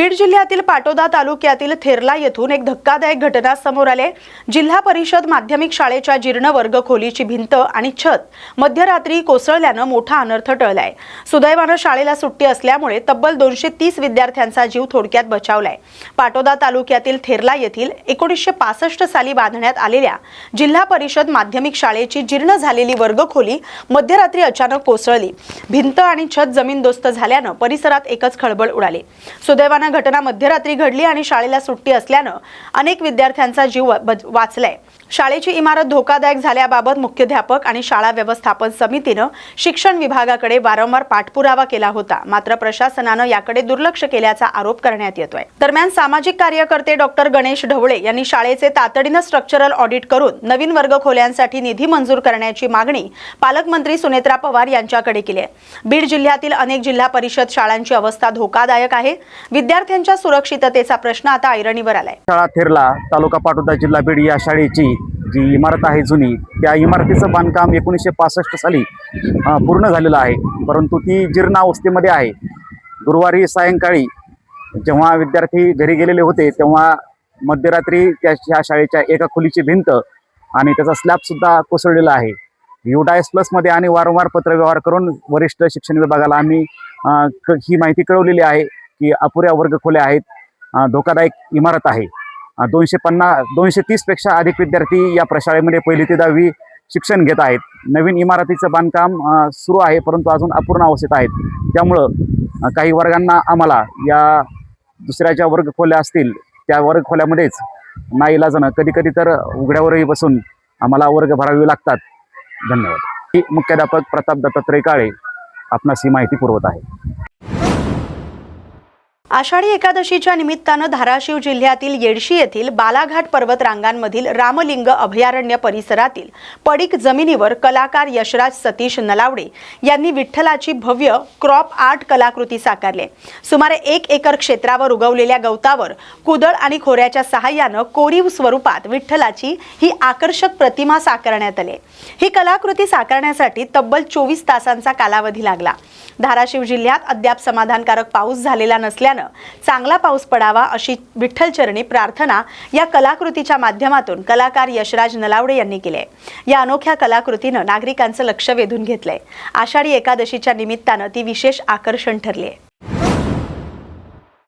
बीड जिल्ह्यातील पाटोदा तालुक्यातील थेरला येथून एक धक्कादायक घटना समोर आली। जिल्हा परिषद माध्यमिक शाळेच्या जीर्ण वर्ग खोलीची भिंत आणि छत मध्यरात्री कोसळल्याने मोठा अनर्थ टळलाय। सुदैवाने शाळेला सुट्टी असल्यामुळे तब्बल 230 विद्यार्थ्यांचा जीव थोडक्यात बचावलाय। पाटोदा तालुक्यातील थेरला येथील 1965 साली बांधण्यात आलेल्या जिल्हा परिषद माध्यमिक शाळेची जीर्ण झालेली वर्ग खोली मध्यरात्री अचानक कोसळली। भिंत आणि छत जमीनदोस्त झाल्याने परिसरात एकच खळबळ उडाली। सुदैवाने घटना मध्यरात्री घडली आणि शाळेला सुट्टी असल्याने अनेक विद्यार्थ्यांचा जीव वाचलाय। शाळेची इमारत धोकादायक झाल्याबाबत मुख्याध्यापक आणि शाळा व्यवस्थापन समितीने शिक्षण विभागाकडे वारंवार पाठपुरावा केला होता, मात्र प्रशासनाने याकडे दुर्लक्ष केल्याचा आरोप करण्यात येतोय। दरम्यान सामाजिक कार्यकर्ते डॉक्टर गणेश ढवळे यांनी शाळेचे तातडीने स्ट्रक्चरल ऑडिट करून नवीन वर्ग खोल्यांसाठी निधी मंजूर करण्याची मागणी पालकमंत्री सुनेत्रा पवार यांच्याकडे केली आहे। बीड जिल्ह्यातील अनेक जिल्हा परिषद शाळांची अवस्था धोकादायक आहे। विद्यार्थ्यांच्या सुरक्षिततेचा प्रश्न आता ऐरणीवर आलाय। शाळा थेरला तालुका पाटोदा जिल्हा बीड या शाळेची जी इमारत आहे जुनी, त्या इमारतीचं बांधकाम 1965 साली पूर्ण झालेलं आहे, परंतु ती जीर्ण अवस्थेमध्ये आहे। गुरुवारी सायंकाळी जेव्हा विद्यार्थी घरी गेलेले होते तेव्हा मध्यरात्री त्या शाळेच्या एका खोलीची भिंत आणि त्याचा स्लॅब सुद्धा कोसळलेला आहे। युडायस प्लसमध्ये आणि वारंवार पत्रव्यवहार करून वरिष्ठ शिक्षण विभागाला आम्ही ही माहिती कळवलेली आहे की अपुऱ्या वर्ग खोल्या आहेत, धोकादायक इमारत आहे। 230 पेक्षा अधिक विद्यार्थी या प्रशाळेमध्ये 1ली ते 10वी शिक्षण घेत आहेत। नवीन इमारतीचं बांधकाम सुरू आहे, परंतु अजून अपूर्ण अवस्थेत आहेत। त्यामुळं काही वर्गांना आम्हाला या दुसऱ्या ज्या वर्ग खोल्या असतील त्या वर्ग खोल्यामध्येच नाईलाजानं कधी कधी तर उघड्यावरही बसून आम्हाला वर्ग भरावे लागतात। धन्यवाद। मुख्याध्यापक प्रताप दत्तात्रय काळे आपणास ही माहिती पुरवत आहे। आषाढी एकादशीच्या निमित्ताने धाराशिव जिल्ह्यातील येडशी येथील बालाघाट पर्वत रांगांमधील रामलिंग अभयारण्य परिसरातील पडीक जमिनीवर कलाकार यशराज सतीश नलावडे यांनी विठ्ठलाची भव्य क्रॉप आर्ट कलाकृती साकारली। सुमारे 1 एकर क्षेत्रावर उगवलेल्या गवतावर कुदळ आणि खोऱ्याच्या सहाय्याने कोरीव स्वरूपात विठ्ठलाची ही आकर्षक प्रतिमा साकारण्यात आली। ही कलाकृती साकारण्यासाठी तब्बल 24 तासांचा कालावधी लागला। धाराशिव जिल्ह्यात अद्याप समाधानकारक पाऊस झालेला नसल्याने चांगला पाऊस पडावा अशी विठ्ठलचरणी प्रार्थना या कलाकृतीच्या माध्यमातून कलाकार यशराज नलावडे यांनी केली आहे। या अनोख्या कलाकृतीने नागरिकांचं लक्ष वेधून घेतलंय। आषाढी एकादशीच्या निमित्ताने ती विशेष आकर्षण ठरली आहे।